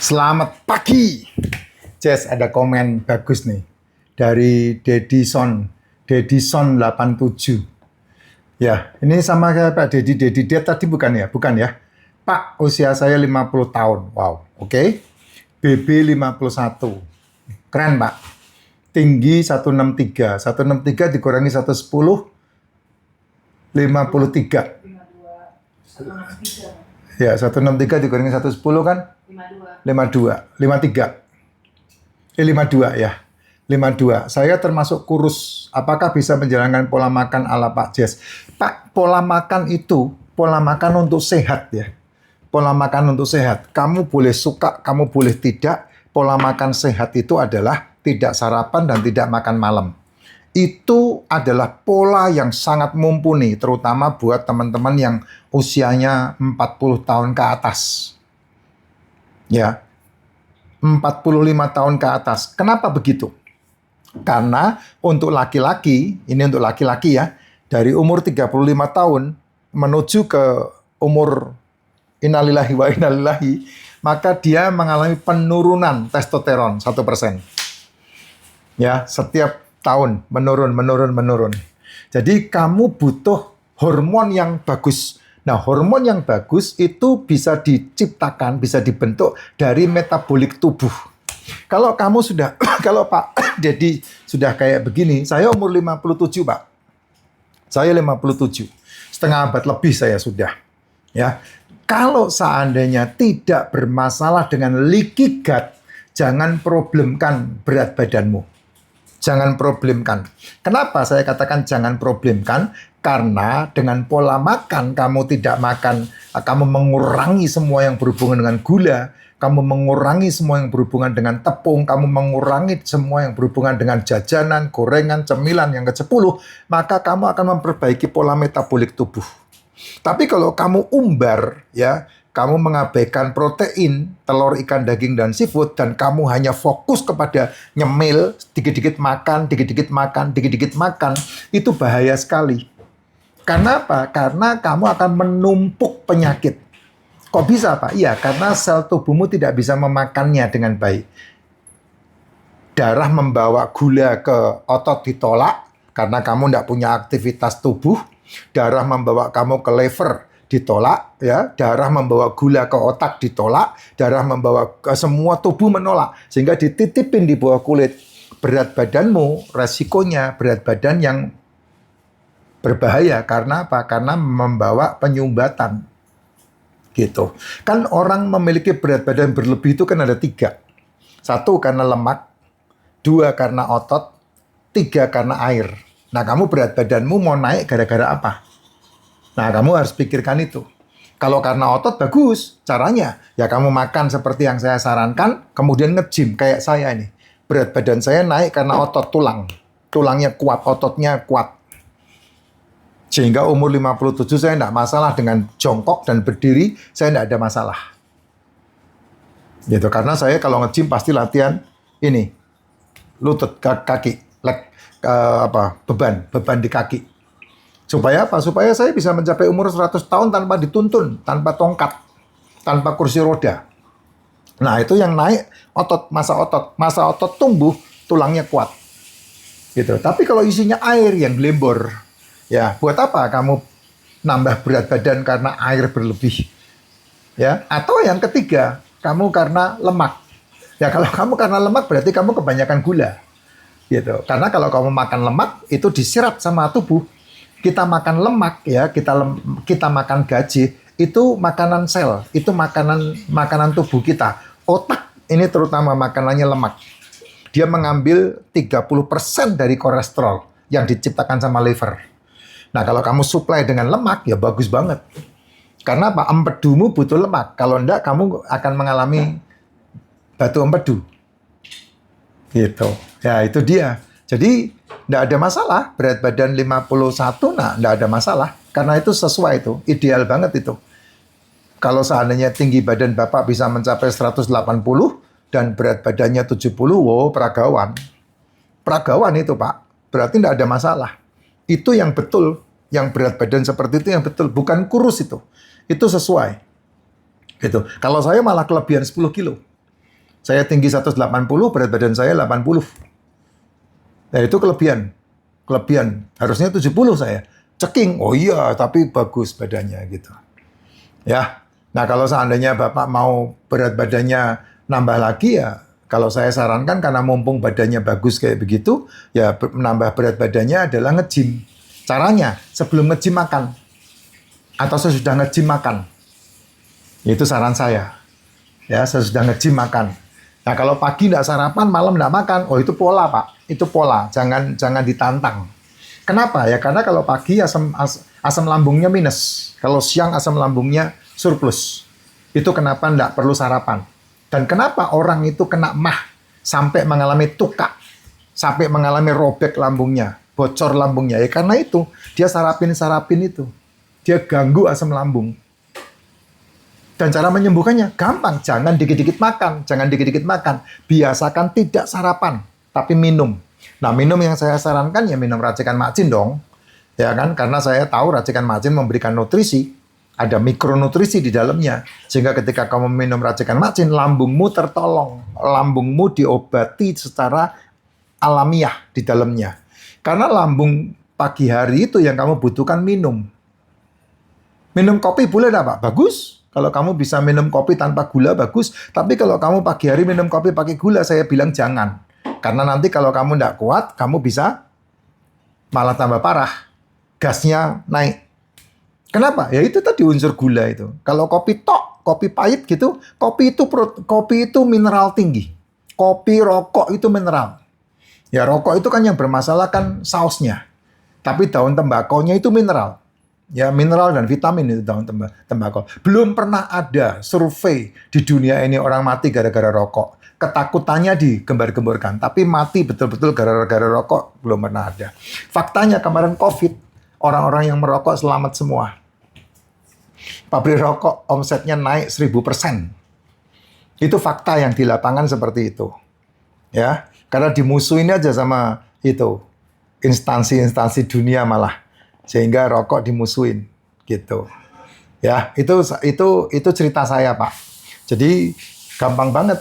Selamat pagi. Jess, ada komen bagus nih dari Dedison 87. Ya, ini sama kayak Pak Dedi. Dia tadi bukan ya? Bukan ya. Pak, usia saya 50 tahun. Wow, oke. BB 51. Keren, Pak. Tinggi 163. 163 dikurangi 110, 53. Ya, 163 dikurangi 110 kan? 53 ya. 52. Saya termasuk kurus. Apakah bisa menjalankan pola makan ala Pak Jess? Pak, pola makan itu pola makan untuk sehat ya. Pola makan untuk sehat. Kamu boleh suka, kamu boleh tidak. Pola makan sehat itu adalah tidak sarapan dan tidak makan malam. Itu adalah pola yang sangat mumpuni, terutama buat teman-teman yang usianya 40 tahun ke atas. Ya, 45 tahun ke atas. Kenapa begitu? Karena untuk laki-laki, ini untuk laki-laki ya, dari umur 35 tahun menuju ke umur innalillahi wa innalillahi, maka dia mengalami penurunan testosteron 1%. Ya, setiap tahun menurun. Jadi kamu butuh hormon yang bagus. Nah, hormon yang bagus itu bisa diciptakan, bisa dibentuk dari metabolik tubuh. Kalau kamu sudah, kalau Pak Dedi sudah kayak begini, saya umur 57, Pak. Saya 57. Setengah abad lebih saya sudah. Ya. Kalau seandainya tidak bermasalah dengan leaky gut, jangan problemkan berat badanmu. Jangan problemkan. Kenapa saya katakan jangan problemkan? Karena dengan pola makan kamu tidak makan, kamu mengurangi semua yang berhubungan dengan gula, kamu mengurangi semua yang berhubungan dengan tepung, kamu mengurangi semua yang berhubungan dengan jajanan, gorengan, cemilan yang ke-10, maka kamu akan memperbaiki pola metabolik tubuh. Tapi kalau kamu umbar, ya, kamu mengabaikan protein, telur, ikan, daging, dan seafood, dan kamu hanya fokus kepada nyemil, dikit-dikit makan, itu bahaya sekali. Karena apa? Karena kamu akan menumpuk penyakit. Kok bisa, Pak? Iya, karena sel tubuhmu tidak bisa memakannya dengan baik. Darah membawa gula ke otot ditolak, karena kamu tidak punya aktivitas tubuh. Darah membawa kamu ke liver, ditolak, ya. Darah membawa gula ke otak, ditolak. Darah membawa ke semua tubuh menolak. Sehingga dititipin di bawah kulit. Berat badanmu, resikonya berat badan yang berbahaya. Karena apa? Karena membawa penyumbatan. Gitu. Kan orang memiliki berat badan berlebih itu kan ada 3. 1 karena lemak, 2 karena otot, 3 karena air. Nah, kamu berat badanmu mau naik gara-gara apa? Nah, kamu harus pikirkan itu. Kalau karena otot, bagus. Caranya, ya kamu makan seperti yang saya sarankan, kemudian nge-gym. Kayak saya ini. Berat badan saya naik karena otot tulang. Tulangnya kuat, ototnya kuat. Sehingga umur 57 saya tidak masalah dengan jongkok dan berdiri, saya tidak ada masalah. Gitu, karena saya kalau nge-gym pasti latihan ini. Lutut, kaki, beban di kaki. Supaya apa? Supaya saya bisa mencapai umur 100 tahun tanpa dituntun, tanpa tongkat, tanpa kursi roda. Nah, itu yang naik otot, masa otot tumbuh, tulangnya kuat. Gitu. Tapi kalau isinya air yang gelembor, ya, buat apa kamu nambah berat badan karena air berlebih? Ya, atau yang ketiga, kamu karena lemak. Ya, kalau kamu karena lemak berarti kamu kebanyakan gula. Gitu. Karena kalau kamu makan lemak itu diserap sama tubuh. Kita makan lemak ya, kita makan gaji, itu makanan sel, itu makanan tubuh kita. Otak ini terutama makanannya lemak. Dia mengambil 30% dari kolesterol yang diciptakan sama liver. Nah, kalau kamu supply dengan lemak, ya bagus banget. Karena apa? Empedumu butuh lemak. Kalau enggak, kamu akan mengalami batu empedu. Gitu. Ya, itu dia. Jadi, enggak ada masalah. Berat badan 51, nah, enggak ada masalah. Karena itu sesuai itu. Ideal banget itu. Kalau seandainya tinggi badan Bapak bisa mencapai 180 dan berat badannya 70, wow, peragawan. Peragawan itu, Pak. Berarti enggak ada masalah. Itu yang betul, yang berat badan seperti itu yang betul, bukan kurus itu. Itu sesuai. Gitu. Kalau saya malah kelebihan 10 kilo. Saya tinggi 180, berat badan saya 80. Nah, itu kelebihan. Kelebihan. Harusnya 70 saya. Ceking. Oh iya, tapi bagus badannya gitu. Ya. Nah, kalau seandainya Bapak mau berat badannya nambah lagi ya, kalau saya sarankan karena mumpung badannya bagus kayak begitu, ya menambah berat badannya adalah nge-gym. Caranya, sebelum nge-gym makan. Atau sesudah nge-gym makan. Itu saran saya. Ya, sesudah nge-gym makan. Nah, kalau pagi nggak sarapan, malam nggak makan, oh itu pola, Pak. Itu pola, jangan ditantang. Kenapa? Ya karena kalau pagi asam lambungnya minus. Kalau siang asam lambungnya surplus. Itu kenapa nggak perlu sarapan. Dan kenapa orang itu kena mah sampai mengalami tukak, sampai mengalami robek lambungnya, bocor lambungnya. Ya karena itu, dia sarapin itu. Dia ganggu asam lambung. Dan cara menyembuhkannya gampang, jangan dikit-dikit makan, biasakan tidak sarapan, tapi minum. Nah, minum yang saya sarankan ya minum racikan macin dong, ya kan? Karena saya tahu racikan macin memberikan nutrisi, ada mikronutrisi di dalamnya, sehingga ketika kamu minum racikan macin, lambungmu tertolong, lambungmu diobati secara alamiah di dalamnya. Karena lambung pagi hari itu yang kamu butuhkan minum. Minum kopi boleh enggak, Pak? Bagus. Kalau kamu bisa minum kopi tanpa gula, bagus. Tapi kalau kamu pagi hari minum kopi pakai gula, saya bilang jangan. Karena nanti kalau kamu tidak kuat, kamu bisa malah tambah parah. Gasnya naik. Kenapa? Ya itu tadi unsur gula itu. Kalau kopi tok, kopi pahit gitu, kopi itu mineral tinggi. Kopi, rokok itu mineral. Ya rokok itu kan yang bermasalah kan sausnya. Tapi daun tembakonya itu mineral. Ya, mineral dan vitamin itu daun tembakau. Belum pernah ada survei di dunia ini orang mati gara-gara rokok. Ketakutannya digembar-gemborkan, tapi mati betul-betul gara-gara rokok belum pernah ada. Faktanya kemarin COVID, orang-orang yang merokok selamat semua. Pabrik rokok omsetnya naik 1000%. Itu fakta yang di lapangan seperti itu. Ya, karena dimusuhin aja sama itu instansi-instansi dunia malah. Sehingga rokok dimusuhin gitu. Ya, itu cerita saya, Pak. Jadi gampang banget.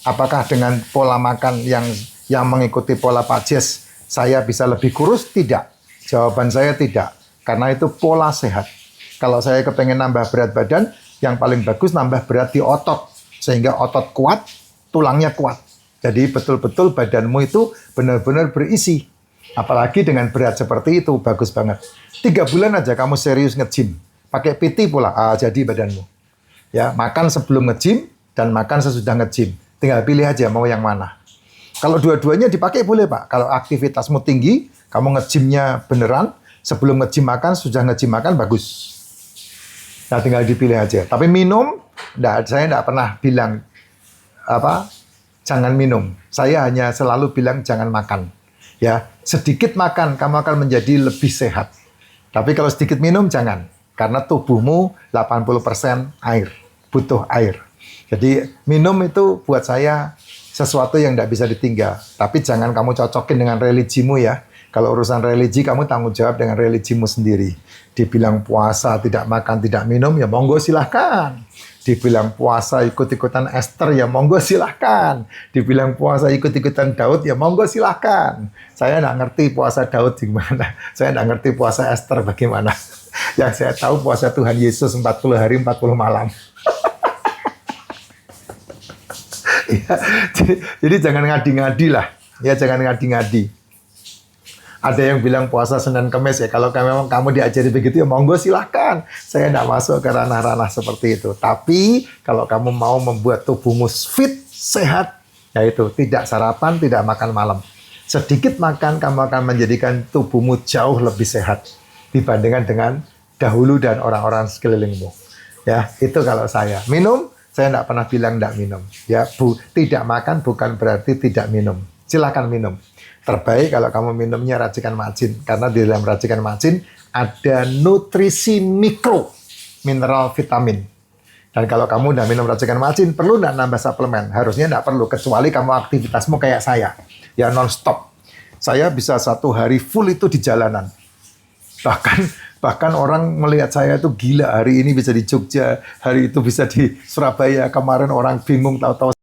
Apakah dengan pola makan yang mengikuti pola Pak Jess saya bisa lebih kurus? Tidak. Jawaban saya tidak. Karena itu pola sehat. Kalau saya kepengen nambah berat badan, yang paling bagus nambah berat di otot. Sehingga otot kuat, tulangnya kuat. Jadi betul-betul badanmu itu benar-benar berisi. Apalagi dengan berat seperti itu, bagus banget. 3 bulan aja kamu serius nge-gym. Pakai PT pula, jadi badanmu. Ya, makan sebelum nge-gym dan makan sesudah nge-gym. Tinggal pilih aja mau yang mana. Kalau dua-duanya dipakai boleh, Pak. Kalau aktivitasmu tinggi, kamu nge-gymnya beneran, sebelum nge-gym makan, sudah nge-gym makan, bagus. Nah, tinggal dipilih aja. Tapi minum, saya tidak pernah bilang, jangan minum. Saya hanya selalu bilang jangan makan. Ya, sedikit makan, kamu akan menjadi lebih sehat. Tapi kalau sedikit minum, jangan. Karena tubuhmu 80% air. Butuh air. Jadi, minum itu buat saya sesuatu yang tidak bisa ditinggal. Tapi jangan kamu cocokin dengan religimu ya. Kalau urusan religi, kamu tanggung jawab dengan religimu sendiri. Dibilang puasa, tidak makan, tidak minum, ya monggo silahkan. Dibilang puasa ikut-ikutan Esther, ya monggo silahkan. Dibilang puasa ikut-ikutan Daud, ya monggo silahkan. Saya nggak ngerti puasa Daud gimana. Saya nggak ngerti puasa Esther bagaimana. Yang saya tahu puasa Tuhan Yesus 40 hari 40 malam. Ya, jadi jangan ngadi-ngadi lah. Ya jangan ngadi-ngadi. Ada yang bilang puasa Senin Kamis ya. Kalau memang kamu diajari begitu ya monggo silahkan. Saya tidak masuk ke ranah-ranah seperti itu. Tapi kalau kamu mau membuat tubuhmu fit, sehat, yaitu tidak sarapan, tidak makan malam. Sedikit makan kamu akan menjadikan tubuhmu jauh lebih sehat dibandingkan dengan dahulu dan orang-orang sekelilingmu. Ya, itu kalau saya. Minum, saya tidak pernah bilang tidak minum. Ya, tidak makan bukan berarti tidak minum. Silakan minum. Terbaik kalau kamu minumnya racikan macin. Karena di dalam racikan macin ada nutrisi mikro, mineral, vitamin. Dan kalau kamu udah minum racikan macin, perlu nggak nambah suplemen? Harusnya nggak perlu, kecuali kamu aktivitasmu kayak saya. Ya non-stop. Saya bisa 1 hari full itu di jalanan. Bahkan orang melihat saya itu gila. Hari ini bisa di Jogja, hari itu bisa di Surabaya. Kemarin orang bingung tahu-tahu